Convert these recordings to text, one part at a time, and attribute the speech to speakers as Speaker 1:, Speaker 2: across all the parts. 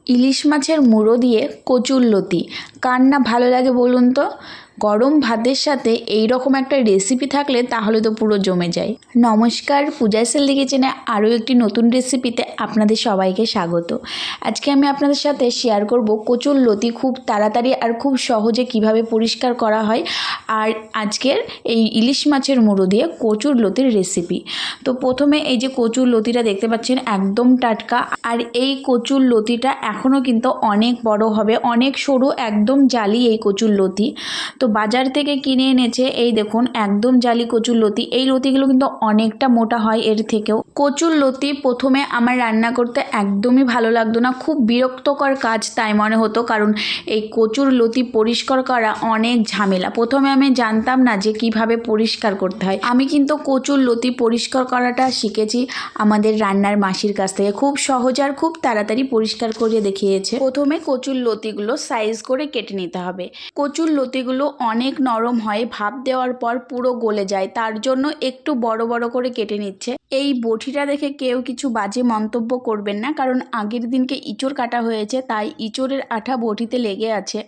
Speaker 1: ইলিশ মাছের মুড়ো দিয়ে কচুরলতি কার না ভালো লাগে বলুন তো। গরম ভাতের সাথে এই রকম একটা রেসিপি থাকলে তাহলে তো পুরো জমে যায়। নমস্কার, পূজা সেলদি কিচেনে আরও একটি নতুন রেসিপিতে আপনাদের সবাইকে স্বাগত। আজকে আমি আপনাদের সাথে শেয়ার করব কচুরলতি খুব তাড়াতাড়ি আর খুব সহজে কিভাবে পরিষ্কার করা হয়, আর আজকের এই ইলিশ মাছের মুড়ো দিয়ে কচুরলতির রেসিপি। তো প্রথমে এই যে কচুরলতিটা দেখতে পাচ্ছেন একদম টাটকা, আর এই কচুরলতিটা এখনও কিন্তু অনেক বড় হবে, অনেক সরু, একদম জালি এই কচুরলতি। তো বাজার থেকে কিনে এনেছে, এই দেখুন একদম জালি কচুরলতি। এই লতিগুলো কিন্তু অনেকটা মোটা হয় এর থেকেও। কচুরলতি প্রথমে আমার রান্না করতে একদমই ভালো লাগতো না, খুব বিরক্তকর কাজ তাই মনে হতো, কারণ এই কচুরলতি পরিষ্কার করা অনেক ঝামেলা। প্রথমে আমি জানতাম না যে কিভাবে পরিষ্কার করতে হয়। আমি কিন্তু কচুরলতি পরিষ্কার করাটা শিখেছি আমাদের রান্নার মাসির কাছ থেকে, খুব সহজ আর খুব তাড়াতাড়ি পরিষ্কার করে দেখিয়েছে। প্রথমে কচুরলতিগুলো সাইজ করে কেটে নিতে হবে। কচুরলতিগুলো অনেক নরম হয়, ভাপ দেওয়ার পর পুরো গলে যায়, তার জন্য একটু বড় বড় করে কেটে নিচ্ছে। এই বটিটা দেখে কেউ কিছু বাজে মন্তব্য করবেন না, কারণ আগের দিনকে ইঁচড় কাটা হয়েছে, তাই ইঁচড়ের আঠা বটিতে লেগে আছে।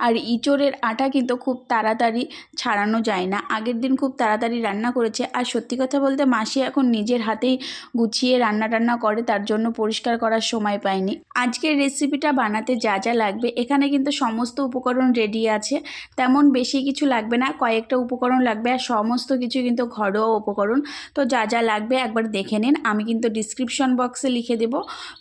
Speaker 1: আর ইঁচড়ের আঠা কিন্তু খুব তাড়াতাড়ি ছাড়ানো যায় না। আগের দিন খুব তাড়াতাড়ি রান্না করেছে, আর সত্যি কথা বলতে মাসি এখন নিজের হাতেই গুছিয়ে রান্না টান্না করে, তার জন্য পরিষ্কার করার সময় পায়নি। আজকের রেসিপিটা বানাতে যা যা লাগবে, এখানে কিন্তু সমস্ত উপকরণ রেডি আছে, তেমন বেশি কিছু লাগবে না, কয়েকটা উপকরণ লাগবে, আর সমস্ত কিছু কিন্তু ঘরোয়া উপকরণ। তো যা যা লাগবে একবার দেখে নিন, আমি কিন্তু ডিসক্রিপশন বক্সে লিখে দেব।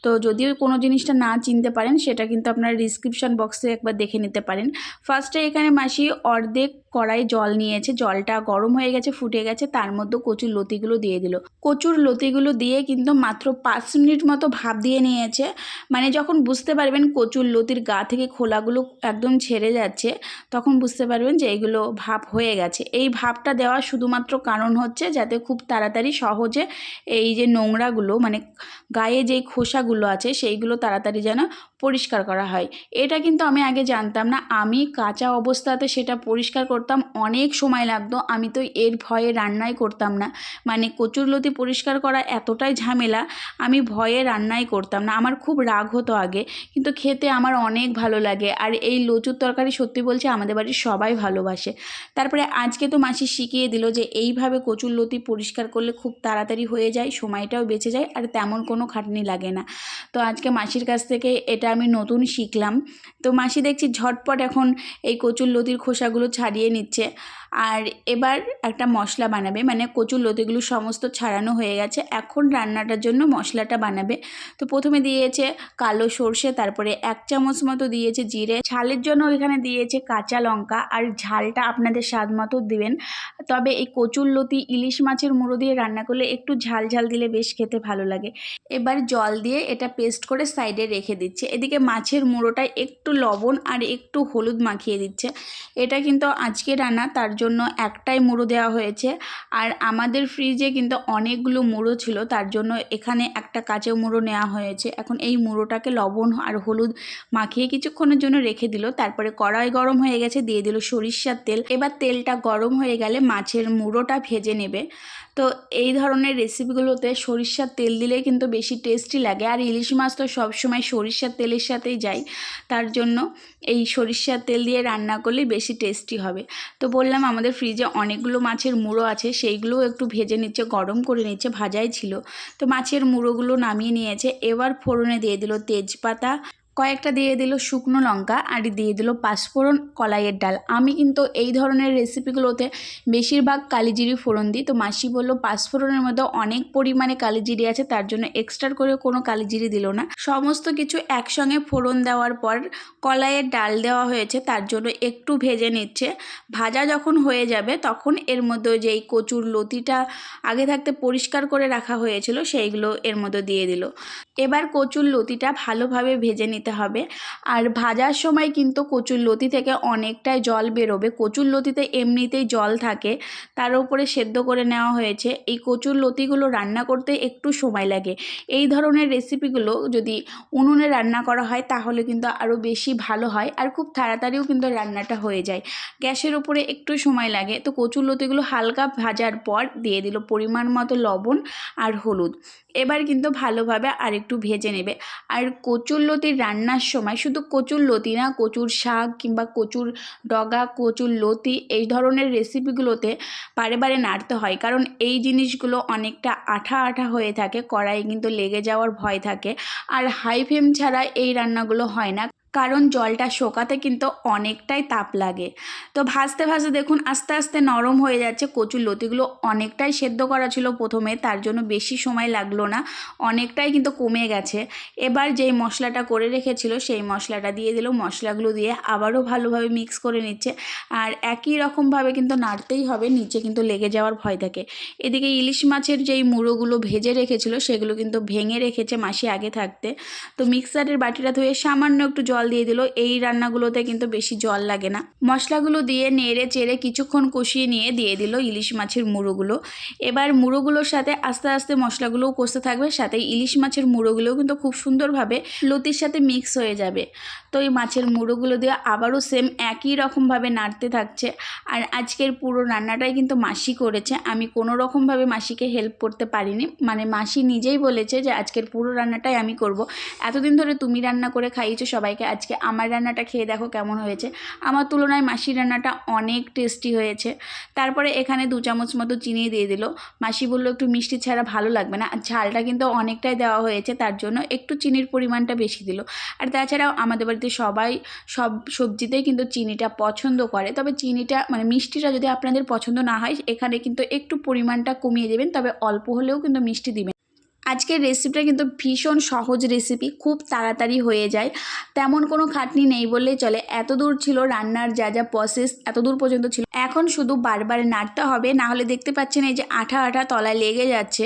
Speaker 1: তো যদিও কোনো জিনিসটা না চিনতে পারেন, সেটা কিন্তু আপনারা ডিসক্রিপশন বক্সে একবার দেখে নিতে পারেন। ফার্স্টে এখানে মাসি অর্ধেক কড়াই জল নিয়েছে, জলটা গরম হয়ে গেছে, ফুটে গেছে, তার মধ্যে কচুরলতিগুলো দিয়ে দিল। কচুরলতিগুলো দিয়ে কিন্তু মাত্র 5 মিনিট মতো ভাপ দিয়ে নিয়েছে। মানে যখন বুঝতে পারবেন কচুরলতির গা থেকে খোলাগুলো একদম ছেড়ে যাচ্ছে, তখন বুঝতে পারবেন যে এইগুলো ভাপ হয়ে গেছে। এই ভাপটা দেওয়ার শুধুমাত্র কারণ হচ্ছে যাতে খুব তাড়াতাড়ি সহজে এই যে নোংরাগুলো, মানে গায়ে যেই খোসাগুলো আছে সেইগুলো তাড়াতাড়ি যেন পরিষ্কার করা হয়। এটা কিন্তু আমি আগে জানতাম না, আমি কাঁচা অবস্থাতে সেটা পরিষ্কার করতাম, অনেক সময় লাগতো। আমি তো এর ভয়ে রান্নাই করতাম না, মানে কচুরলতি পরিষ্কার করা এতটাই ঝামেলা, আমি ভয়ে রান্নাই করতাম না। আমার খুব রাগ হতো আগে, কিন্তু খেতে আমার অনেক ভালো লাগে। আর এই লচুর তরকারি সত্যি বলছি আমাদের বাড়ির সবাই ভালোবাসে। তারপরে আজকে তো মাসি শিখিয়ে দিল যে এইভাবে কচুরলতি পরিষ্কার করলে খুব তাড়াতাড়ি হয়ে যায়, সময়টাও বেঁচে যায়, আর তেমন কোনো খাটনি লাগে না। তো আজকে মাসির কাছ থেকে এটা আমি নতুন শিখলাম। তো মাসি দেখছি ঝটপট এখন এই কচুরলতির খোসাগুলো ছাড়িয়ে নিচ্ছে। আর এবার একটা মশলা বানাবে, মানে কচুরলতিগুলো সমস্ত ছাড়ানো হয়ে গেছে, এখন রান্নাটার জন্য মশলাটা বানাবে। তো প্রথমে দিয়েছে কালো সর্ষে, তারপরে 1 চামচ মতো দিয়েছে জিরে, ঝালের জন্য এখানে দিয়েছে কাঁচা লঙ্কা, আর ঝালটা আপনাদের স্বাদ মতো দিবেন। তবে এই কচুরলতি ইলিশ মাছের মুড়ো দিয়ে রান্না করলে একটু ঝাল ঝাল দিলে বেশ খেতে ভালো লাগে। এবার জল দিয়ে এটা পেস্ট করে সাইডে রেখে দিচ্ছে। এদিকে মাছের মুড়োটায় একটু লবণ আর একটু হলুদ মাখিয়ে দিচ্ছে। এটা কিন্তু আজকে রান্না, তার জন্য একটাই মুড়ো দেওয়া হয়েছে। আর আমাদের ফ্রিজে কিন্তু অনেকগুলো মুড়ো ছিল, তার জন্য এখানে একটা কাঁচা মুড়ো নেওয়া হয়েছে। এখন এই মুড়োটাকে লবণ আর হলুদ মাখিয়ে কিছুক্ষণের জন্য রেখে দিল। তারপরে কড়াই গরম হয়ে গেছে, দিয়ে দিল সরিষার তেল। এবার তেলটা গরম হয়ে গেলে মাছের মুড়োটা ভেজে নেবে। তো এই ধরনের রেসিপিগুলোতে সরিষার তেল দিলে কিন্তু বেশি টেস্টি লাগে, আর ইলিশ মাছ তো সবসময় সরিষার তেলের সাথেই যায়, তার জন্য এই সরিষার তেল দিয়ে রান্না করলে বেশি টেস্টি হবে। তো বললাম আমাদের ফ্রিজে অনেকগুলো মাছের মুড়ো আছে, সেইগুলোও একটু ভেজে নিচ্ছে, গরম করে নিচ্ছে, ভাজাই ছিল। তো মাছের মুড়োগুলো নামিয়ে নিয়েছে। এবার ফোড়নে দিয়ে দিল তেজপাতা, কয়েকটা দিয়ে দিল শুকনো লঙ্কা, আর দিয়ে দিল পাঁচফোড়ন, কলাইয়ের ডাল। আমি কিন্তু এই ধরনের রেসিপিগুলোতে বেশিরভাগ কালিজিরি ফোড়ন দিই। তো মাসি বলল পাঁচফোড়নের মধ্যে অনেক পরিমাণে কালিজিরি আছে, তার জন্য এক্সট্রা করে কোনো কালিজিরি দিল না। সমস্ত কিছু একসঙ্গে ফোড়ন দেওয়ার পর কলাইয়ের ডাল দেওয়া হয়েছে, তার জন্য একটু ভেজে নিচ্ছে। ভাজা যখন হয়ে যাবে তখন এর মধ্যে যেই কচুরলতিটা আগে থাকতে পরিষ্কার করে রাখা হয়েছিল সেইগুলো এর মধ্যে দিয়ে দিল। এবার কচুরলতিটা ভালোভাবে ভেজে নিতে হবে। আর ভাজার সময় কিন্তু কচুরলতি থেকে অনেকটাই জল বেরোবে। কচুরলতিতে এমনিতেই জল থাকে, তার উপরে সেদ্ধ করে নেওয়া হয়েছে। এই কচুরলতিগুলো রান্না করতে একটু সময় লাগে। এই ধরনের রেসিপিগুলো যদি উনুনে রান্না করা হয় তাহলে কিন্তু আরও বেশি ভালো হয়, আর খুব তাড়াতাড়িও কিন্তু রান্নাটা হয়ে যায়। গ্যাসের উপরে একটু সময় লাগে। তো কচুরলতিগুলো হালকা ভাজার পর দিয়ে দিল পরিমাণ মতো লবণ আর হলুদ। এবার কিন্তু ভালোভাবে আরেকটু ভেজে নেবে। আর কচুরলতির রান্না রান্নার সময় শুধু কচুর লতি না, কচুর শাক কিংবা কচুর ডগা, কচুর লতি এই ধরনের রেসিপিগুলোতে বারে বারে নাড়তে হয়, কারণ এই জিনিসগুলো অনেকটা আঠা আঠা হয়ে থাকে, কড়াই কিন্তু লেগে যাওয়ার ভয় থাকে। আর হাই ফ্লেম ছাড়া এই রান্নাগুলো হয় না, কারণ জলটা শোকাতে কিন্তু অনেকটাই তাপ লাগে। তো ভাজতে ভাজতে দেখুন আস্তে আস্তে নরম হয়ে যাচ্ছে। কচুর লতিগুলো অনেকটাই সেদ্ধ করা ছিল প্রথমে, তার জন্য বেশি সময় লাগলো না, অনেকটাই কিন্তু কমে গেছে। এবার যেই মশলাটা করে রেখেছিল সেই মশলাটা দিয়ে দিল। মশলাগুলো দিয়ে আবারও ভালোভাবে মিক্স করে নিচ্ছে, আর একই রকমভাবে কিন্তু নাড়তেই হবে, নিচে কিন্তু লেগে যাওয়ার ভয় থাকে। এদিকে ইলিশ মাছের যেই মুড়োগুলো ভেজে রেখেছিল সেগুলো কিন্তু ভেঙে রেখেছে মাসি আগে থাকতে। তো মিক্সারের বাটিটা ধুয়ে সামান্য একটু জল দিয়ে দিল। এই রান্নাগুলোতে কিন্তু বেশি জল লাগে না। মশলাগুলো দিয়ে নেড়ে চেড়ে কিছুক্ষণ কষিয়ে নিয়ে দিয়ে দিল ইলিশ মাছের মুড়োগুলো। এবার মুড়োগুলোর সাথে আস্তে আস্তে মশলাগুলোও কষতে থাকবে, সাথে ইলিশ মাছের মুড়োগুলোও কিন্তু খুব সুন্দরভাবে লতির সাথে মিক্স হয়ে যাবে। তো এই মাছের মুড়োগুলো দিয়ে আবারও সেম একই রকমভাবে নাড়তে থাকছে। আর আজকের পুরো রান্নাটাই কিন্তু মাসি করেছে, আমি কোনো রকমভাবে মাসিকে হেল্প করতে পারিনি। মানে মাসি নিজেই বলেছে যে আজকের পুরো রান্নাটাই আমি করব, এতদিন ধরে তুমি রান্না করে খাইয়েছো সবাইকে, আজকে আমার রান্নাটা খেয়ে দেখো কেমন হয়েছে। আমার তুলনায় মাসির রান্নাটা অনেক টেস্টি হয়েছে। তারপরে এখানে 2 চামচ মতো চিনি দিয়ে দিল। মাসি বললো একটু মিষ্টি ছাড়া ভালো লাগবে না, আর ঝালটা কিন্তু অনেকটাই দেওয়া হয়েছে, তার জন্য একটু চিনির পরিমাণটা বেশি দিল। আর তাছাড়াও আমাদের বাড়িতে সবাই সব সবজিতেই কিন্তু চিনিটা পছন্দ করে, তবে চিনিটা মানে মিষ্টিটা যদি আপনাদের পছন্দ না হয় এখানে কিন্তু একটু পরিমাণটা কমিয়ে দেবেন, তবে অল্প হলেও কিন্তু মিষ্টি দিবেন। আজকের রেসিপিটা কিন্তু ভীষণ সহজ রেসিপি, খুব তাড়াতাড়ি হয়ে যায়, তেমন কোনো খাটনি নেই বললেই চলে। এত দূর ছিল রান্নার যা যা প্রসেস এত দূর পর্যন্ত ছিল, এখন শুধু বারবার নাড়তে হবে, না হলে দেখতে পাচ্ছেন এই যে আঠা আঠা তলায় লেগে যাচ্ছে,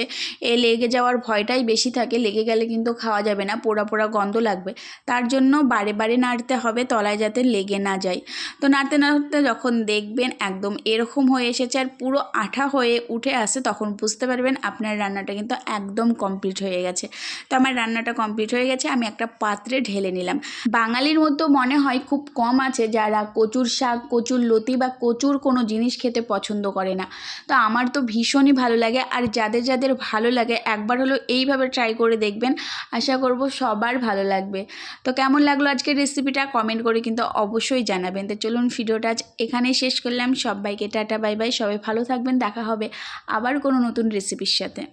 Speaker 1: এই লেগে যাওয়ার ভয়টাই বেশি থাকে, লেগে গেলে কিন্তু খাওয়া যাবে না, পোড়া পোড়া গন্ধ লাগবে। তার জন্য বারে বারে নাড়তে হবে তলায় যাতে লেগে না যায়। তো নাড়তে নাড়তে যখন দেখবেন একদম এরকম হয়ে এসেছে আর পুরো আঠা হয়ে উঠে আসে, তখন বুঝতে পারবেন আপনার রান্নাটা কিন্তু একদম কমপ্লিট হয়ে গেছে। তো আমার রান্নাটা কমপ্লিট হয়ে গেছে, আমি একটা পাত্রে ঢেলে নিলাম। বাঙালির মধ্যে মনে হয় খুব কম আছে যারা কচুর শাক, কচুর লতি বা কচুর কোনো জিনিস খেতে পছন্দ করে না। তো আমার তো ভীষণই ভালো লাগে, আর যাদের যাদের ভালো লাগে একবার হলো এইভাবে ট্রাই করে দেখবেন, আশা করব সবার ভালো লাগবে। তো কেমন লাগলো আজকের রেসিপিটা কমেন্ট করে কিন্তু অবশ্যই জানাবেন। তো চলুন ভিডিওটা আজ এখানেই শেষ করলাম। সবাইকে টাটা বাই বাই, সবাই ভালো থাকবেন, দেখা হবে আবার কোনো নতুন রেসিপির সাথে।